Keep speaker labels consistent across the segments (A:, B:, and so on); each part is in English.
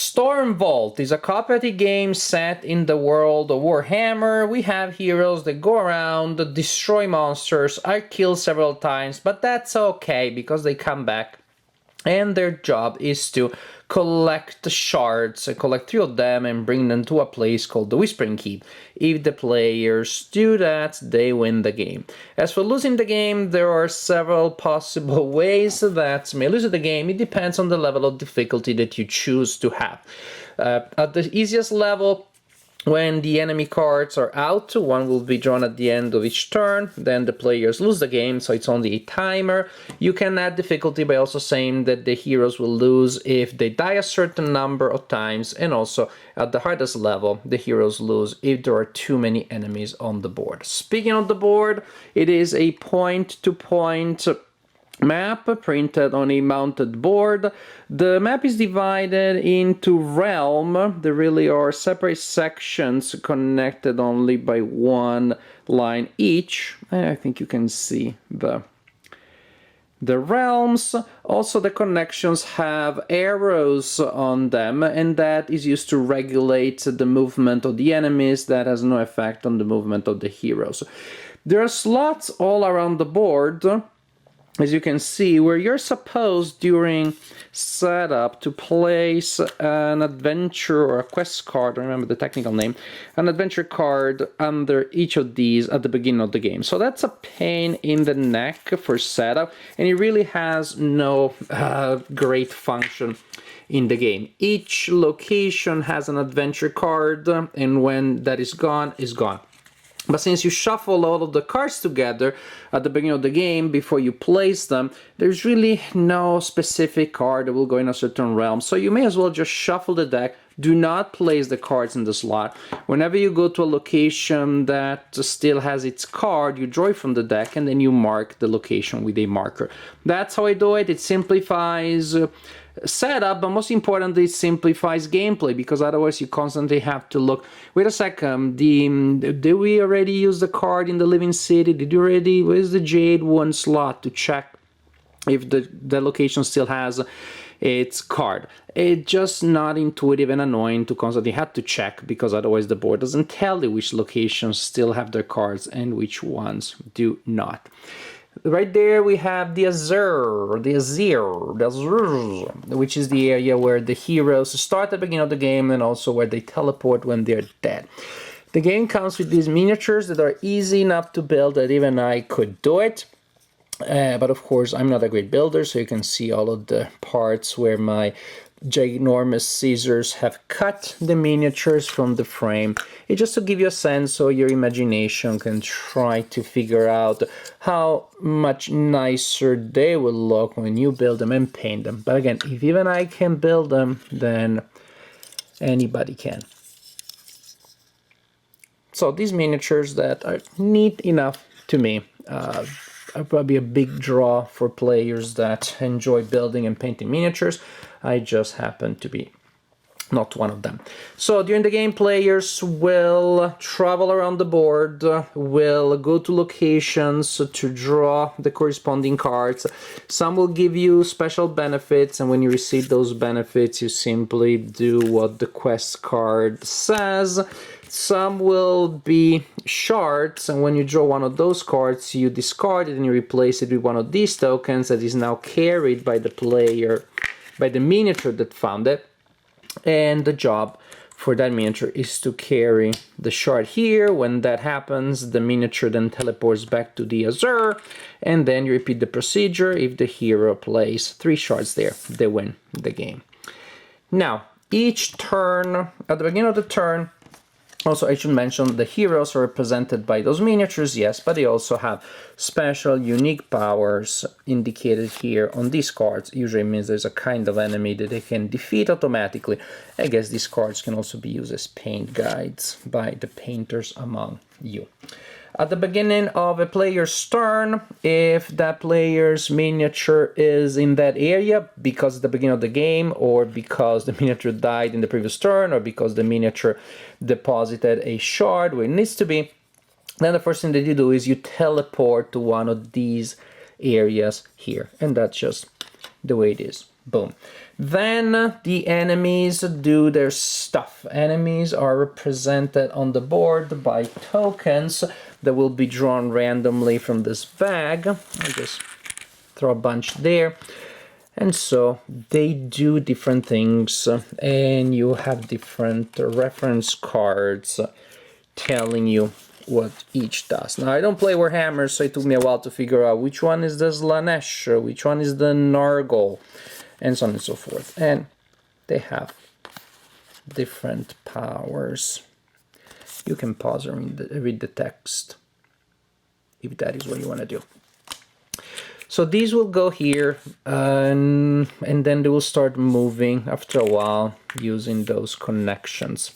A: Stormvault is a cooperative game set in the world of Warhammer. We have heroes that go around, destroy monsters, are killed several times, but that's okay because they come back and their job is to collect shards, collect 3 of them and bring them to a place called the Whispering Keep. If the players do that, they win the game. As for losing the game, there are several possible ways that may lose the game. It depends on the level of difficulty that you choose to have. At the easiest level, when the enemy cards are out, one will be drawn at the end of each turn, then the players lose the game, so it's only a timer. You can add difficulty by also saying that the heroes will lose if they die a certain number of times, and also at the hardest level, the heroes lose if there are too many enemies on the board. Speaking of the board, it is a point-to-point map printed on a mounted board. The map is divided into realm. There really are separate sections connected only by one line each. I think you can see the realms. Also, the connections have arrows on them, and that is used to regulate the movement of the enemies. That has no effect on the movement of the heroes. There are slots all around the board, as you can see, where you're supposed during setup to place an adventure or a quest card, I remember the technical name, an adventure card under each of these at the beginning of the game. So that's a pain in the neck for setup, and it really has no great function in the game. Each location has an adventure card, and when that is gone, is gone. But since you shuffle all of the cards together at the beginning of the game before you place them, there's really no specific card that will go in a certain realm. So you may as well just shuffle the deck. Do not place the cards in the slot. Whenever you go to a location that still has its card, you draw it from the deck and then you mark the location with a marker. That's how I do it. It simplifies setup, but most importantly, it simplifies gameplay, because otherwise you constantly have to look, wait a second, did we already use the card in the Living City? Did you already, where's the Jade one slot to check if the location still has its card? It's just not intuitive and annoying to constantly have to check, because otherwise the board doesn't tell you which locations still have their cards and which ones do not. Right there we have the Azure, which is the area where the heroes start at the beginning of the game and also where they teleport when they're dead. The game comes with these miniatures that are easy enough to build that even I could do it. But of course I'm not a great builder, so you can see all of the parts where my ginormous scissors have cut the miniatures from the frame. It's just to give you a sense so your imagination can try to figure out how much nicer they will look when you build them and paint them. But again, if even I can build them, then anybody can. So these miniatures that are neat enough to me are probably a big draw for players that enjoy building and painting miniatures. I just happen to be not one of them. So during the game, players will travel around the board, will go to locations to draw the corresponding cards. Some will give you special benefits, and when you receive those benefits, you simply do what the quest card says. Some will be shards, and when you draw one of those cards, you discard it and you replace it with one of these tokens that is now carried by the player, by the miniature that found it. And the job for that miniature is to carry the shard here. When that happens, the miniature then teleports back to the Azure, and then you repeat the procedure. If the hero plays 3 shards there, they win the game. Now, each turn, at the beginning of the turn, also, I should mention the heroes are represented by those miniatures, yes, but they also have special unique powers indicated here on these cards. Usually means there's a kind of enemy that they can defeat automatically. I guess these cards can also be used as paint guides by the painters among you. At the beginning of a player's turn, if that player's miniature is in that area because it's the beginning of the game, or because the miniature died in the previous turn, or because the miniature deposited a shard where it needs to be, then the first thing that you do is you teleport to one of these areas here. And that's just the way it is. Boom. Then the enemies do their stuff. Enemies are represented on the board by tokens that will be drawn randomly from this bag. I'll just throw a bunch there. And so they do different things, and you have different reference cards telling you what each does. Now, I don't play Warhammer, so it took me a while to figure out which one is the Slanesh, which one is the Nargol, and so on and so forth. And they have different powers. You can pause and read the text if that is what you want to do. So these will go here, and then they will start moving after a while using those connections.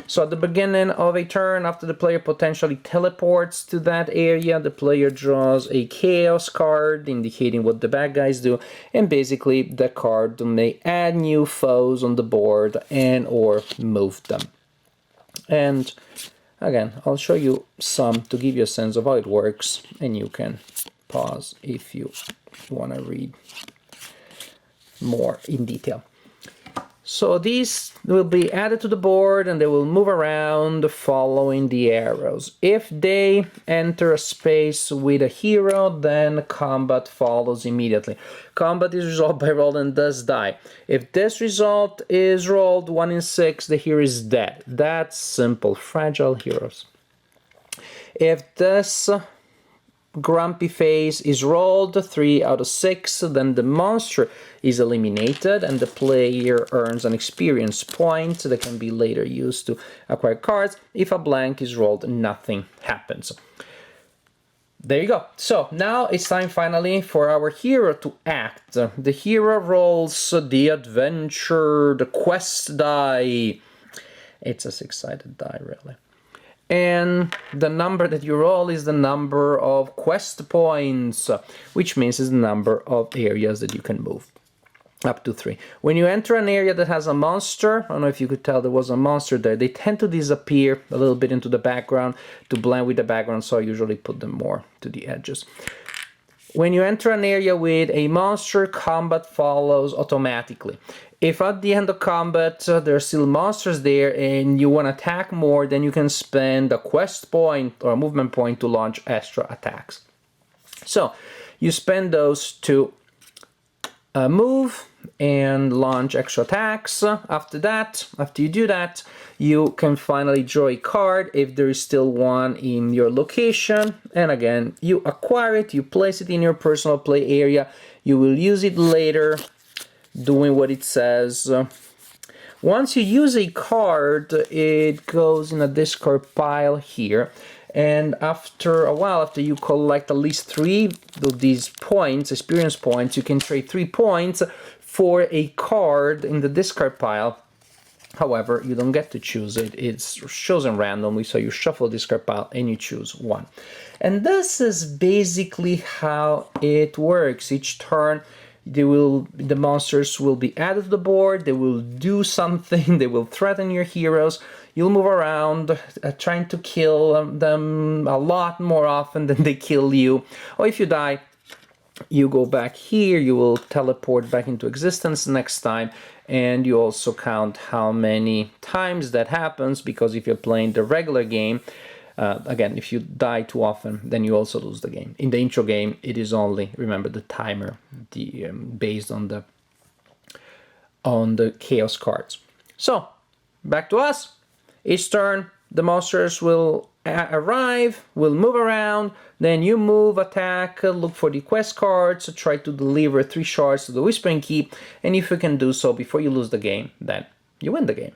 A: So at the beginning of a turn, after the player potentially teleports to that area, the player draws a chaos card indicating what the bad guys do, and basically the card may add new foes on the board and or move them. And again, I'll show you some to give you a sense of how it works, and you can pause if you want to read more in detail. So these will be added to the board and they will move around following the arrows. If they enter a space with a hero, then combat follows immediately. Combat is resolved by roll and does die. If this result is rolled 1 in 6, the hero is dead. That's simple. Fragile heroes. If this grumpy face is rolled 3 out of 6, then the monster is eliminated and the player earns an experience point that can be later used to acquire cards. If a blank is rolled, nothing happens. There you go. So now it's time finally for our hero to act. The hero rolls the adventure, the quest die. It's a 6-sided die, really. And the number that you roll is the number of quest points, which means is the number of areas that you can move, up to 3. When you enter an area that has a monster, I don't know if you could tell there was a monster there, they tend to disappear a little bit into the background to blend with the background, so I usually put them more to the edges. When you enter an area with a monster, combat follows automatically. If at the end of combat there are still monsters there and you want to attack more, then you can spend a quest point or a movement point to launch extra attacks. So you spend those to move and launch extra attacks. After that, after you do that, you can finally draw a card if there is still one in your location. And again, you acquire it, you place it in your personal play area. You will use it later, doing what it says. Once you use a card, it goes in a discard pile here. And after a while, after you collect at least 3 of these points, experience points, you can trade 3 points for a card in the discard pile. However, you don't get to choose it. It's chosen randomly, so you shuffle the discard pile and you choose one. And this is basically how it works. Each turn, the monsters will be added to the board, they will do something, they will threaten your heroes. You'll move around trying to kill them a lot more often than they kill you. Or if you die, you go back here, you will teleport back into existence next time, and you also count how many times that happens, because if you're playing the regular game, again, if you die too often, then you also lose the game. In the intro game, it is only, remember, the timer, based on the chaos cards. So, back to us. Each turn, the monsters will arrive, will move around, then you move, attack, look for the quest cards, try to deliver 3 shards to the Whispering Keep, and if you can do so before you lose the game, then you win the game.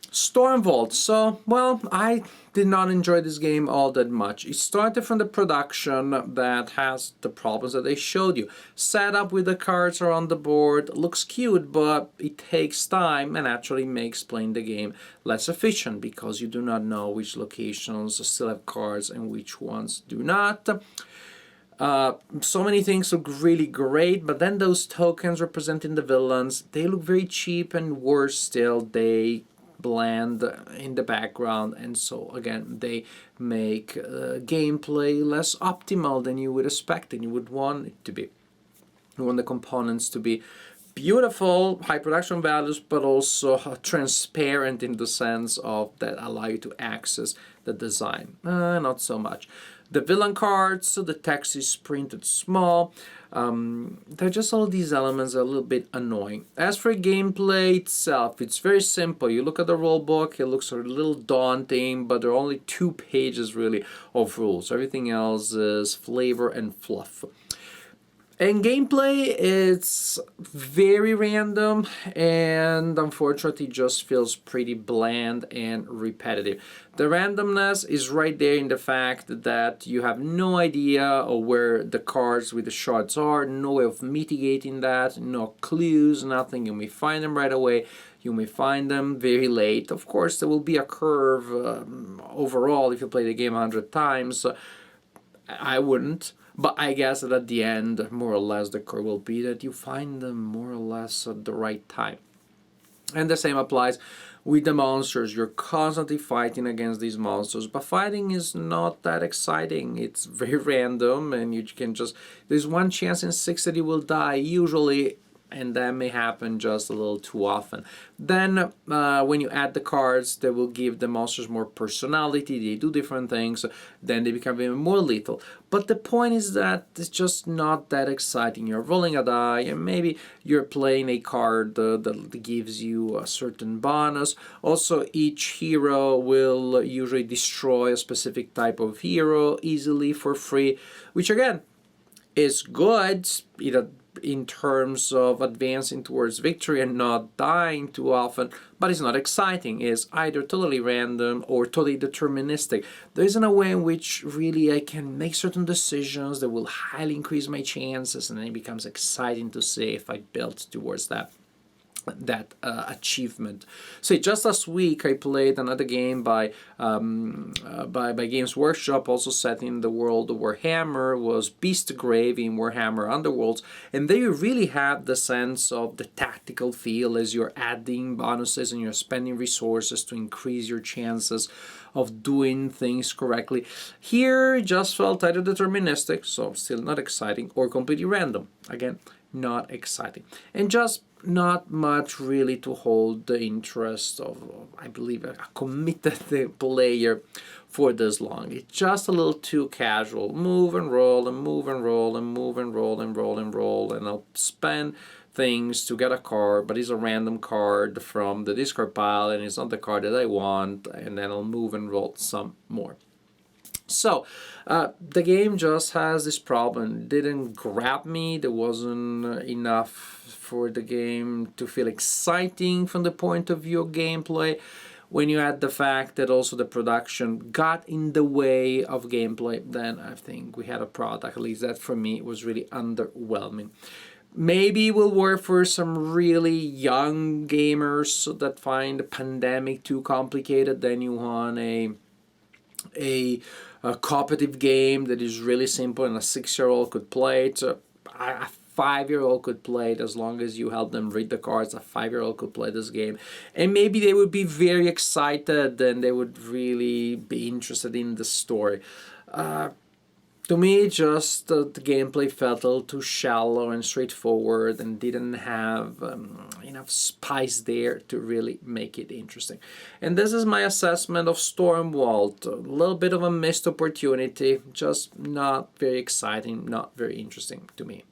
A: Stormvault. So, well, I did not enjoy this game all that much. It started from the production that has the problems that they showed you. Setup with the cards are on the board, looks cute, but it takes time and actually makes playing the game less efficient because you do not know which locations still have cards and which ones do not. So many things look really great, but then those tokens representing the villains, they look very cheap, and worse still, they blend in the background, and so again they make gameplay less optimal than you would expect and you would want it to be. You want the components to be beautiful, high production values, but also transparent in the sense of that allow you to access the design. Not so much. The villain cards, so the text is printed small. They're just all these elements are a little bit annoying. As for gameplay itself, it's very simple. You look at the rule book, it looks a little daunting, but there are only 2 pages really of rules. Everything else is flavor and fluff. And gameplay, it's very random and unfortunately just feels pretty bland and repetitive. The randomness is right there in the fact that you have no idea of where the cards with the shards are, no way of mitigating that, no clues, nothing. You may find them right away, you may find them very late. Of course, there will be a curve overall if you play the game 100 times. I wouldn't. But I guess that at the end, more or less, the curve will be that you find them more or less at the right time. And the same applies with the monsters. You're constantly fighting against these monsters, but fighting is not that exciting. It's very random, and you can just... There's one chance in 6 that you will die, usually, and that may happen just a little too often. Then when you add the cards, they will give the monsters more personality, they do different things, then they become even more lethal. But the point is that it's just not that exciting. You're rolling a die and maybe you're playing a card that gives you a certain bonus. Also, each hero will usually destroy a specific type of hero easily for free, which again is good, in terms of advancing towards victory and not dying too often, but it's not exciting. It's either totally random or totally deterministic. There isn't a way in which really I can make certain decisions that will highly increase my chances, and then it becomes exciting to see if I built towards that achievement. So just last week I played another game by Games Workshop, also set in the world of Warhammer, was Beastgrave in Warhammer Underworlds, and there you really have the sense of the tactical feel as you're adding bonuses and you're spending resources to increase your chances of doing things correctly. Here it just felt either deterministic, so still not exciting, or completely random. Again, not exciting. And just not much really to hold the interest of, I believe, a committed player for this long. It's just a little too casual. Move and roll and move and roll and move and roll and roll and roll, and I'll spend things to get a card, but it's a random card from the discard pile and it's not the card that I want, and then I'll move and roll some more. So the game just has this problem. It didn't grab me. There wasn't enough for the game to feel exciting from the point of view of gameplay. When you add the fact that also the production got in the way of gameplay, then I think we had a product, at least that for me was really underwhelming. Maybe it will work for some really young gamers that find the pandemic too complicated. Then you want a cooperative game that is really simple and a 6-year-old could play it. A 5-year-old could play it as long as you help them read the cards. A 5-year-old could play this game, and maybe they would be very excited and they would really be interested in the story. To me, just the gameplay felt a little too shallow and straightforward and didn't have enough spice there to really make it interesting. And this is my assessment of Stormvault. A little bit of a missed opportunity, just not very exciting, not very interesting to me.